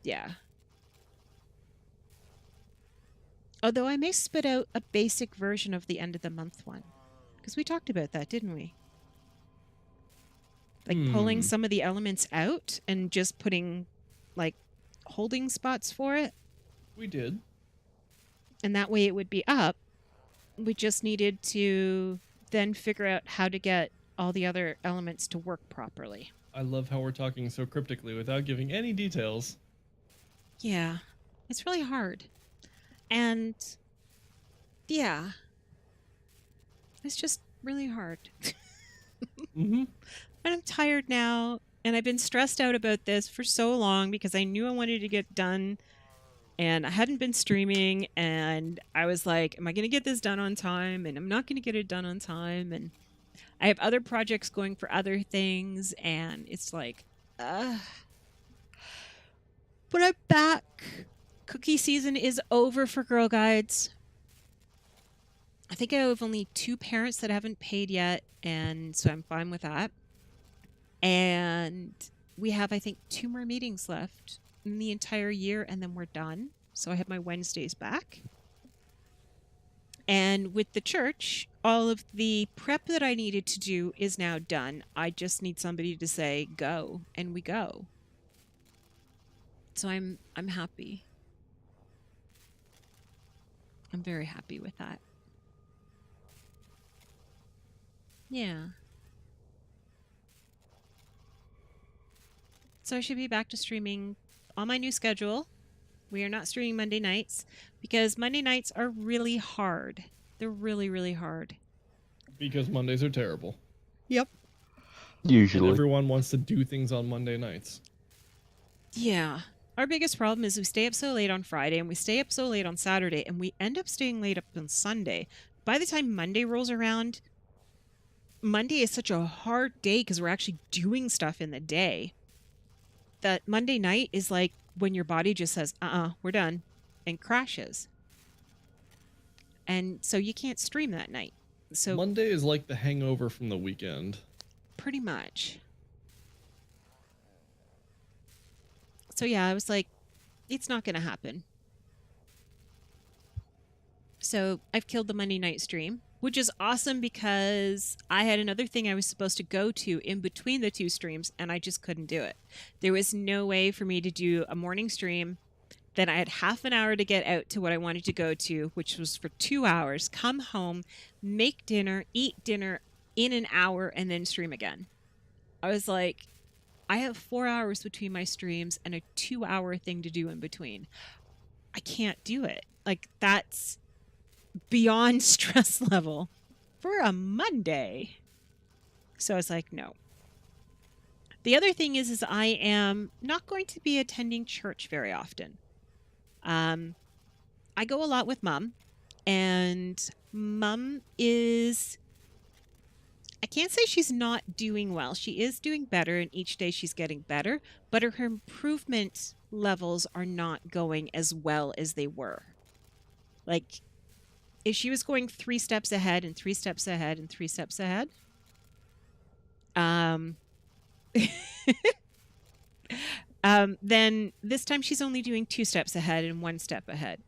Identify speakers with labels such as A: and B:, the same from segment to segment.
A: Yeah. Although I may spit out a basic version of the end of the month one. Because we talked about that, didn't we? Like pulling some of the elements out and just putting like holding spots for it.
B: We did.
A: And that way it would be up. We just needed to then figure out how to get all the other elements to work properly.
B: I love how we're talking so cryptically without giving any details.
A: Yeah, it's really hard. And yeah, it's just really hard.
B: Mm-hmm.
A: And I'm tired now, and I've been stressed out about this for so long because I knew I wanted to get done, and I hadn't been streaming, and I was like, am I going to get this done on time? And I'm not going to get it done on time, and I have other projects going for other things, and it's like, but I'm back. Cookie season is over for Girl Guides. I think I have only 2 parents that haven't paid yet, and so I'm fine with that. And we have, I think, 2 more meetings left in the entire year, and then we're done. So I have my Wednesdays back. And with the church, all of the prep that I needed to do is now done. I just need somebody to say, go, and we go. So I'm happy. I'm very happy with that. Yeah. So I should be back to streaming on my new schedule. We are not streaming Monday nights because Monday nights are really hard. They're really, really hard.
B: Because Mondays are terrible.
A: Yep.
C: Usually.
B: And everyone wants to do things on Monday nights.
A: Yeah. Our biggest problem is we stay up so late on Friday and we stay up so late on Saturday and we end up staying late up on Sunday. By the time Monday rolls around, Monday is such a hard day because we're actually doing stuff in the day. That Monday night is like when your body just says, we're done, and crashes. And so you can't stream that night. So
B: Monday is like the hangover from the weekend.
A: Pretty much. So yeah, I was like, it's not going to happen. So I've killed the Monday night stream, which is awesome because I had another thing I was supposed to go to in between the 2 streams, and I just couldn't do it. There was no way for me to do a morning stream. Then I had half an hour to get out to what I wanted to go to, which was for 2 hours, come home, make dinner, eat dinner in an hour, and then stream again. I was like, I have 4 hours between my streams and a 2-hour thing to do in between. I can't do it. Like, that's beyond stress level for a Monday. So I was like, no. The other thing is I am not going to be attending church very often. I go a lot with Mom, and Mom is, I can't say she's not doing well. She is doing better, and each day she's getting better, but her improvement levels are not going as well as they were. Like, if she was going 3 steps ahead and 3 steps ahead and 3 steps ahead, then this time she's only doing 2 steps ahead and 1 step ahead.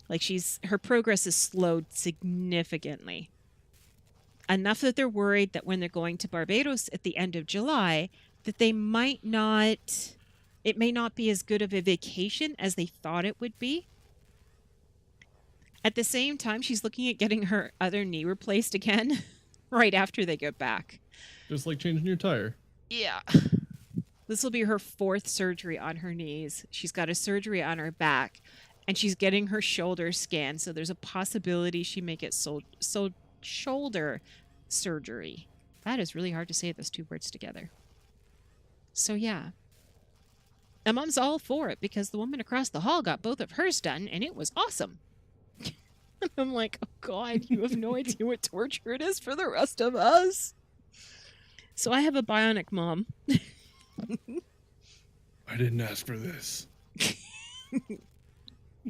A: Like, her progress is slowed significantly. Enough that they're worried that when they're going to Barbados at the end of July, that it may not be as good of a vacation as they thought it would be. At the same time, she's looking at getting her other knee replaced again right after they get back.
B: Just like changing your tire.
A: Yeah. This will be her 4th surgery on her knees. She's got a surgery on her back, and she's getting her shoulder scanned. So there's a possibility she may get shoulder surgery. That is really hard to say, those 2 words together. So yeah. And Mom's all for it because the woman across the hall got both of hers done, and it was awesome. I'm like, oh God, you have no idea what torture it is for the rest of us. So I have a bionic mom.
B: I didn't ask for this.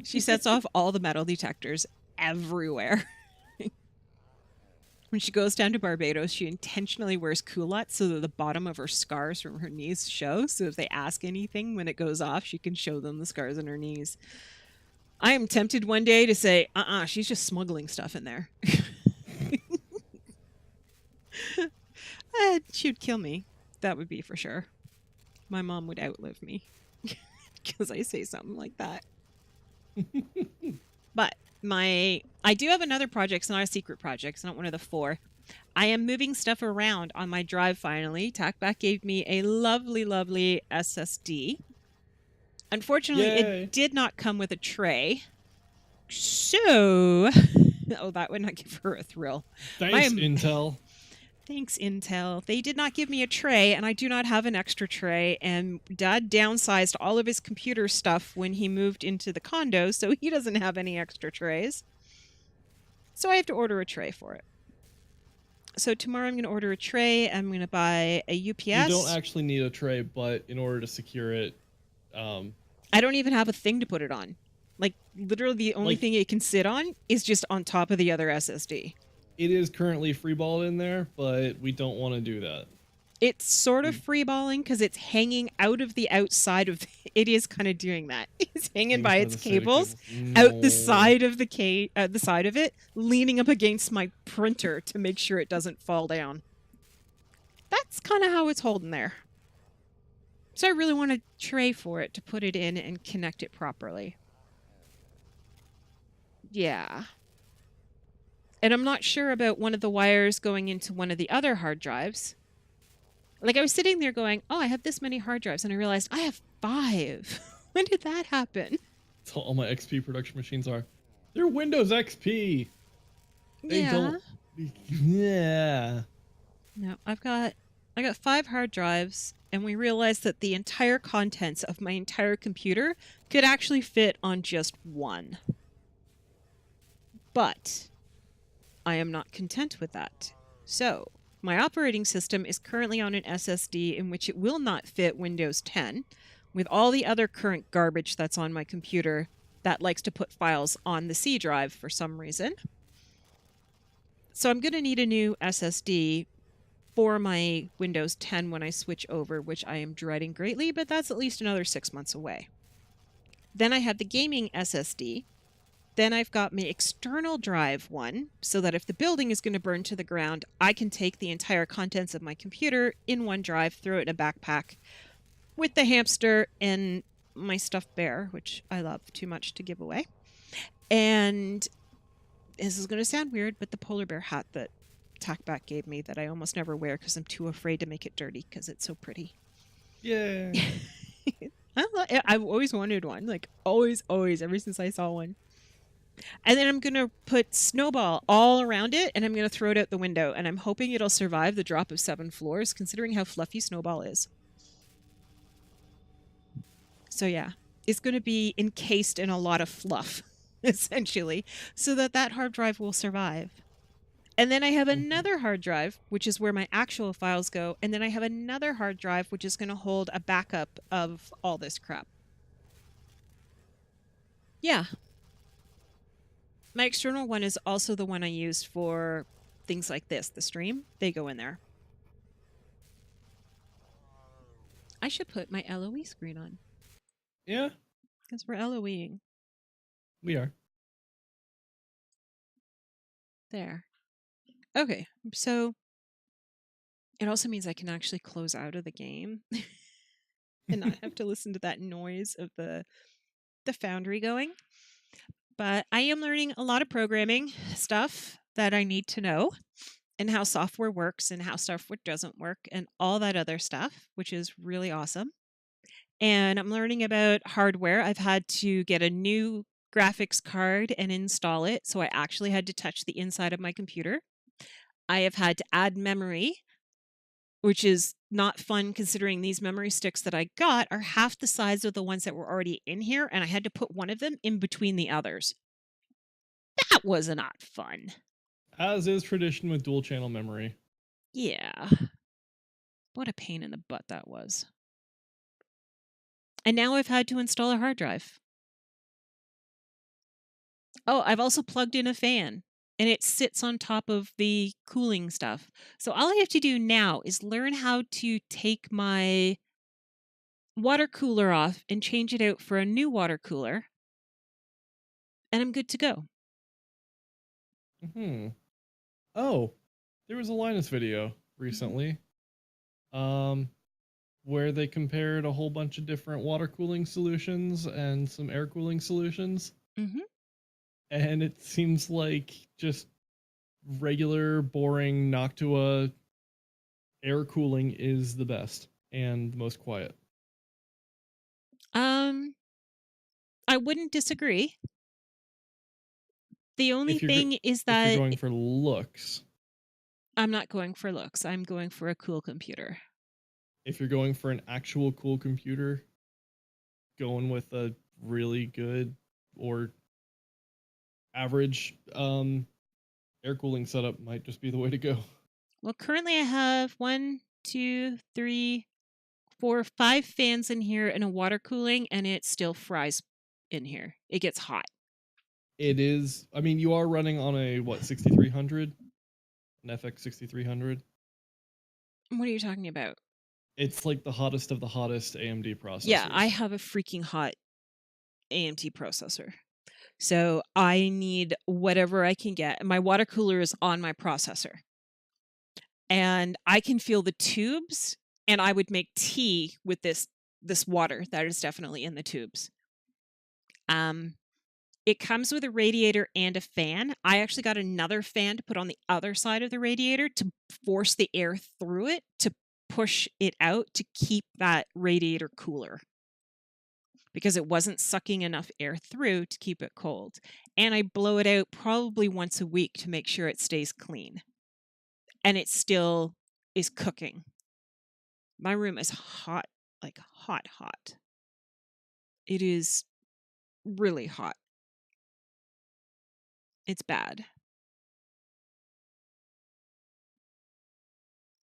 A: She sets off all the metal detectors everywhere. when she goes down to Barbados, she intentionally wears culottes so that the bottom of her scars from her knees show. So if they ask anything when it goes off, she can show them the scars on her knees. I am tempted one day to say, she's just smuggling stuff in there. She would kill me. That would be for sure. My mom would outlive me because I say something like that. But I do have another project. It's not a secret project. It's not one of the 4. I am moving stuff around on my drive finally. TacBac gave me a lovely, lovely SSD. Unfortunately,
B: Yay.
A: it did not come with a tray. So, oh, that would not give her a thrill.
B: Thanks, Intel.
A: Thanks, Intel. They did not give me a tray, and I do not have an extra tray. And Dad downsized all of his computer stuff when he moved into the condo, so he doesn't have any extra trays. So I have to order a tray for it. So tomorrow I'm going to order a tray. I'm going to buy a UPS.
B: You don't actually need a tray, but in order to secure it...
A: I don't even have a thing to put it on. Like, literally the only thing it can sit on is just on top of the other SSD.
B: It is currently freeballed in there, but we don't want to do that.
A: It's sort of freeballing because it's hanging out of the outside of... It is kind of doing that. It's hanging by its cables out the side of the side of it, leaning up against my printer to make sure it doesn't fall down. That's kind of how it's holding there. So I really want a tray for it to put it in and connect it properly. Yeah. And I'm not sure about one of the wires going into one of the other hard drives. Like, I was sitting there going, oh, I have this many hard drives, and I realized I have 5. When did that happen?
B: That's how all my XP production machines are. They're Windows XP. They don't... Yeah.
A: No, I got 5 hard drives, and we realized that the entire contents of my entire computer could actually fit on just one. But I am not content with that. So my operating system is currently on an SSD in which it will not fit Windows 10 with all the other current garbage that's on my computer that likes to put files on the C drive for some reason. So I'm going to need a new SSD for my Windows 10 when I switch over, which I am dreading greatly, but that's at least another 6 months away. Then I have the gaming SSD. Then I've got my external drive one, so that if the building is going to burn to the ground, I can take the entire contents of my computer in one drive, throw it in a backpack with the hamster and my stuffed bear, which I love too much to give away. And this is going to sound weird, but the polar bear hat that TacBac gave me that I almost never wear because I'm too afraid to make it dirty because it's so pretty.
B: Yeah.
A: I've always wanted one, like always, ever since I saw one. And then I'm going to put Snowball all around it, and I'm going to throw it out the window. And I'm hoping it'll survive the drop of 7 floors, considering how fluffy Snowball is. So yeah, it's going to be encased in a lot of fluff, essentially, so that that hard drive will survive. And then I have another hard drive, which is where my actual files go. And then I have another hard drive, which is going to hold a backup of all this crap. Yeah. My external one is also the one I use for things like this, the stream. They go in there. I should put my LOE screen on.
B: Yeah.
A: Because we're LOEing.
B: We are.
A: There. Okay, so it also means I can actually close out of the game and not have to listen to that noise of the foundry going. But I am learning a lot of programming stuff that I need to know, and how software works and how software doesn't work and all that other stuff, which is really awesome. And I'm learning about hardware. I've had to get a new graphics card and install it, so I actually had to touch the inside of my computer. I have had to add memory, which is not fun considering these memory sticks that I got are half the size of the ones that were already in here, and I had to put one of them in between the others. That was not fun.
B: As is tradition with dual channel memory.
A: Yeah. What a pain in the butt that was. And now I've had to install a hard drive. Oh, I've also plugged in a fan. and it sits on top of the cooling stuff. So all I have to do now is learn how to take my water cooler off and change it out for a new water cooler, and I'm good to go.
B: Oh, there was a Linus video recently, where they compared a whole bunch of different water cooling solutions and some air cooling solutions. And it seems like just regular, boring Noctua air cooling is the best and the most quiet.
A: I wouldn't disagree. The only
B: If
A: thing is
B: you're
A: that
B: going for looks,
A: I'm not going for looks. I'm going for a cool computer.
B: if you're going for an actual cool computer, going with a really good or average air cooling setup might just be the way to go.
A: Well, currently I have 1, 2, 3, 4, 5 fans in here and a water cooling, and it still fries in here. It gets hot.
B: It is. I mean, you are running on a what 6300, an FX 6300.
A: What are you talking about?
B: It's like the hottest of the hottest AMD processors.
A: Yeah, I have a freaking hot AMD processor. So I need whatever I can get. My water cooler is on my processor. And I can feel the tubes, and I would make tea with this water that is definitely in the tubes. It comes with a radiator and a fan. I actually got another fan to put on the other side of the radiator to force the air through it, to push it out, to keep that radiator cooler, because it wasn't sucking enough air through to keep it cold. And I blow it out probably once a week to make sure it stays clean. And it still is cooking. My room is hot, like hot, hot. It is really hot. It's bad.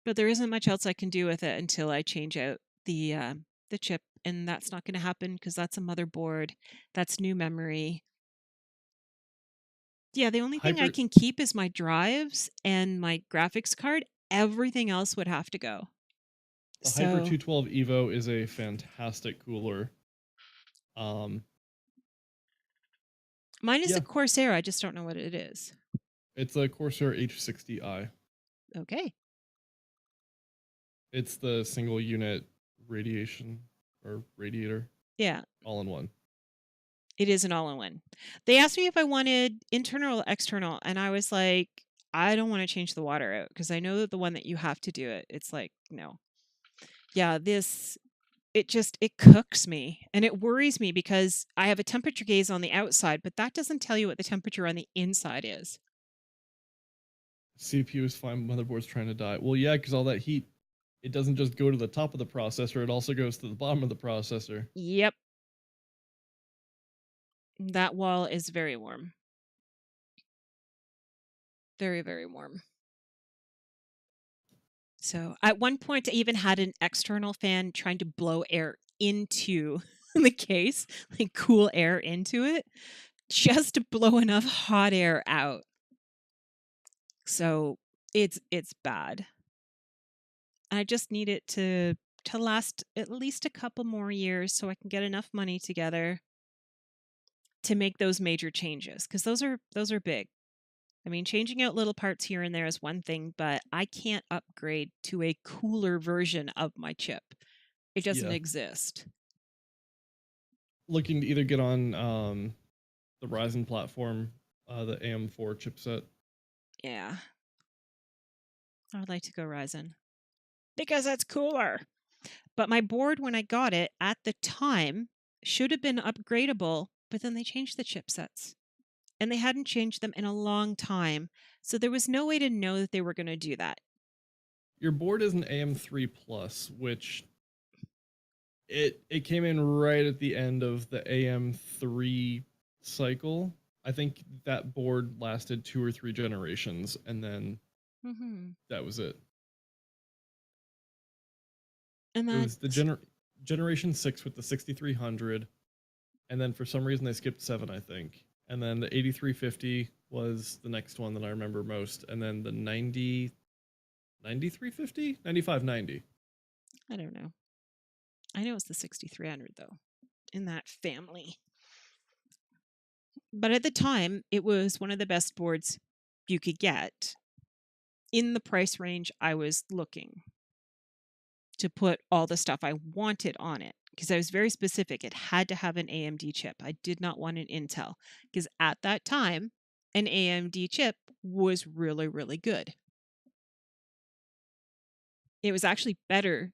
A: But there isn't much else I can do with it until I change out the chip, and that's not going to happen because that's a motherboard. That's new memory. Yeah, the only thing I can keep is my drives and my graphics card. Everything else would have to go.
B: The Hyper 212 Evo is a fantastic cooler.
A: Mine is a Corsair. I just don't know what it is.
B: It's a Corsair H60i.
A: Okay.
B: It's the single unit radiation or radiator.
A: Yeah.
B: All in one.
A: It is an all-in-one. They asked me if I wanted internal or external, and I was like, I don't want to change the water out because I know that the one that you have to do it. It's like, no. Yeah, it cooks me, and it worries me because I have a temperature gauge on the outside, but that doesn't tell you what the temperature on the inside is.
B: CPU is fine, motherboard's trying to die. Well, yeah, because all that heat, it doesn't just go to the top of the processor, it also goes to the bottom of the processor.
A: Yep. That wall is very warm. Very, very warm. So at one point, I even had an external fan trying to blow air into the case, like cool air into it, just to blow enough hot air out. So it's bad. I just need it to last at least a couple more years so I can get enough money together to make those major changes, because those are big. I mean, changing out little parts here and there is one thing, but I can't upgrade to a cooler version of my chip. It doesn't exist.
B: Looking to either get on the Ryzen platform, the AM4 chipset.
A: Yeah. I would like to go Ryzen because it's cooler. But my board, when I got it at the time, should have been upgradable, but then they changed the chipsets. And they hadn't changed them in a long time. So there was no way to know that they were going to do that.
B: Your board is an AM3 Plus, which it came in right at the end of the AM3 cycle. I think that board lasted 2 or 3 generations, and then that was it. And it was the generation 6 with the 6300, and then for some reason they skipped 7, I think. And then the 8350, was the next one that I remember most, and then the 9350, 9590.
A: I don't know. I know it's the 6300 though, in that family. But at the time, it was one of the best boards you could get in the price range I was looking to put all the stuff I wanted on it, because I was very specific. It had to have an AMD chip. I did not want an Intel, because at that time, an AMD chip was really, really good. It was actually better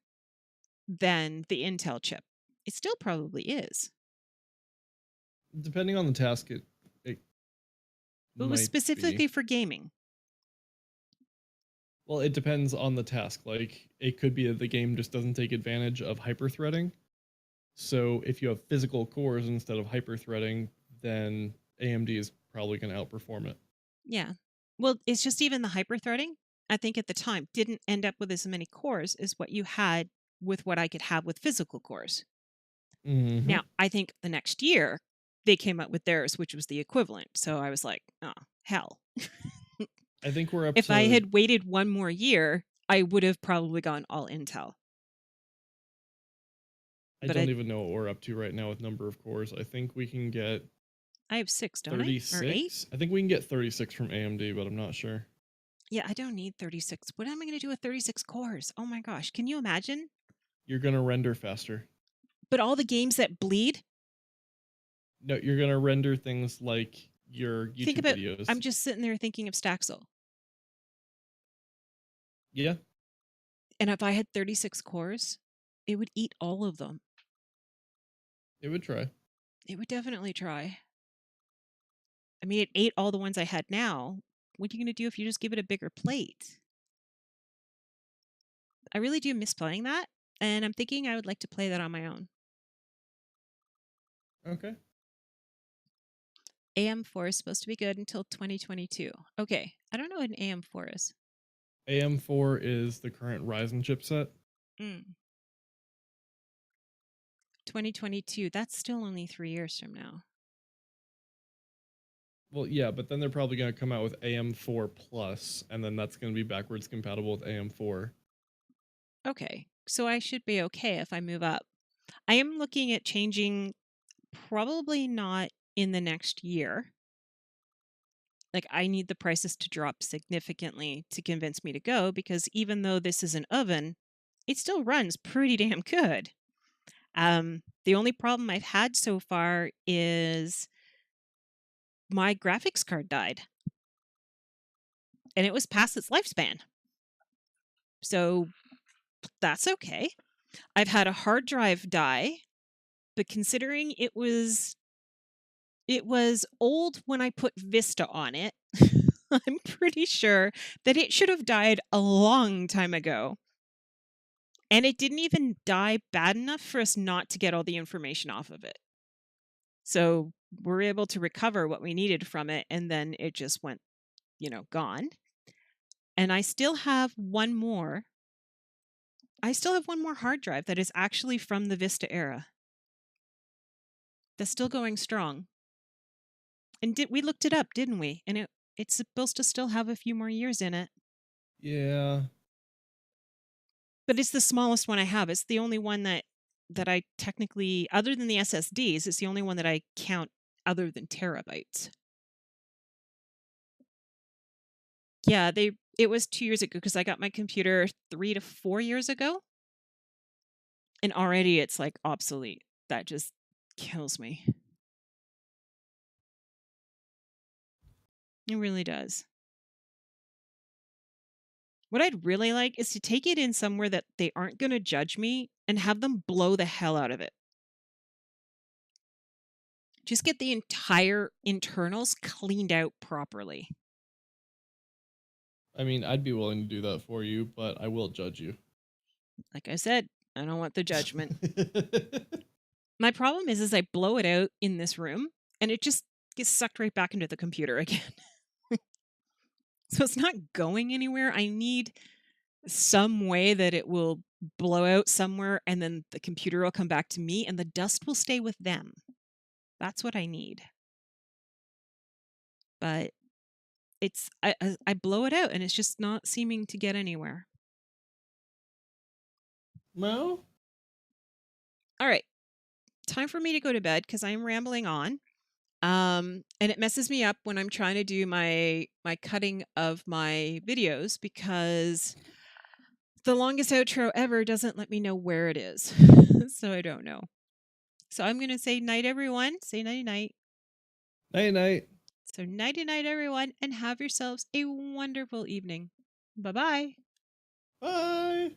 A: than the Intel chip. It still probably is.
B: Depending on the task, it
A: was specifically
B: be
A: for gaming.
B: Well, it depends on the task. Like, it could be that the game just doesn't take advantage of hyper-threading. So if you have physical cores instead of hyper-threading, then AMD is probably going to outperform it.
A: Yeah. Well, it's just even the hyper-threading, I think at the time, didn't end up with as many cores as what you had with what I could have with physical cores.
B: Mm-hmm.
A: Now, I think the next year, they came up with theirs, which was the equivalent. So I was like, oh, hell.
B: I think we're up
A: if I had waited one more year, I would have probably gone all Intel.
B: I don't even know what we're up to right now with number of cores. I think we can get...
A: I have 6, don't
B: 36?
A: I? Or 8?
B: I think we can get 36 from AMD, but I'm not sure.
A: Yeah, I don't need 36. What am I going to do with 36 cores? Oh my gosh. Can you imagine?
B: You're going to render faster.
A: But all the games that bleed?
B: No, you're going to render things like your YouTube videos.
A: I'm just sitting there thinking of Staxel.
B: Yeah.
A: And if I had 36 cores, it would eat all of them.
B: It would try.
A: It would definitely try. I mean, it ate all the ones I had now. What are you going to do if you just give it a bigger plate? I really do miss playing that, and I'm thinking I would like to play that on my own.
B: Okay.
A: AM4 is supposed to be good until 2022. Okay, I don't know what an AM4 is.
B: AM4 is the current Ryzen chipset.
A: 2022, that's still only 3 years from now.
B: Well, yeah, but then they're probably going to come out with AM4 Plus, and then that's going to be backwards compatible with AM4.
A: Okay, so I should be okay if I move up. I am looking at changing, probably not in the next year. Like, I need the prices to drop significantly to convince me to go, because even though this is an oven, it still runs pretty damn good. The only problem I've had so far is my graphics card died. And it was past its lifespan. So that's okay. I've had a hard drive die, but considering it was old when I put Vista on it, I'm pretty sure that it should have died a long time ago. And it didn't even die bad enough for us not to get all the information off of it. So we're able to recover what we needed from it, and then it just went, gone. And I still have one more. Hard drive that is actually from the Vista era. That's still going strong. And we looked it up, didn't we? And it's supposed to still have a few more years in it.
B: Yeah.
A: But it's the smallest one I have. It's the only one that I technically, other than the SSDs, it's the only one that I count other than terabytes. Yeah, it was 2 years ago, because I got my computer 3 to 4 years ago. And already it's like obsolete. That just kills me. It really does. What I'd really like is to take it in somewhere that they aren't going to judge me and have them blow the hell out of it. Just get the entire internals cleaned out properly.
B: I mean, I'd be willing to do that for you, but I will judge you.
A: Like I said, I don't want the judgment. My problem is I blow it out in this room and it just gets sucked right back into the computer again. So it's not going anywhere. I need some way that it will blow out somewhere and then the computer will come back to me and the dust will stay with them. That's what I need. But I blow it out and it's just not seeming to get anywhere.
B: Well,
A: all right, time for me to go to bed because I'm rambling on. And it messes me up when I'm trying to do my cutting of my videos because the longest outro ever doesn't let me know where it is. So I don't know. So I'm going to say night, everyone. Say nighty night.
B: Night night.
A: So nighty night, everyone, and have yourselves a wonderful evening. Bye-bye.
B: Bye.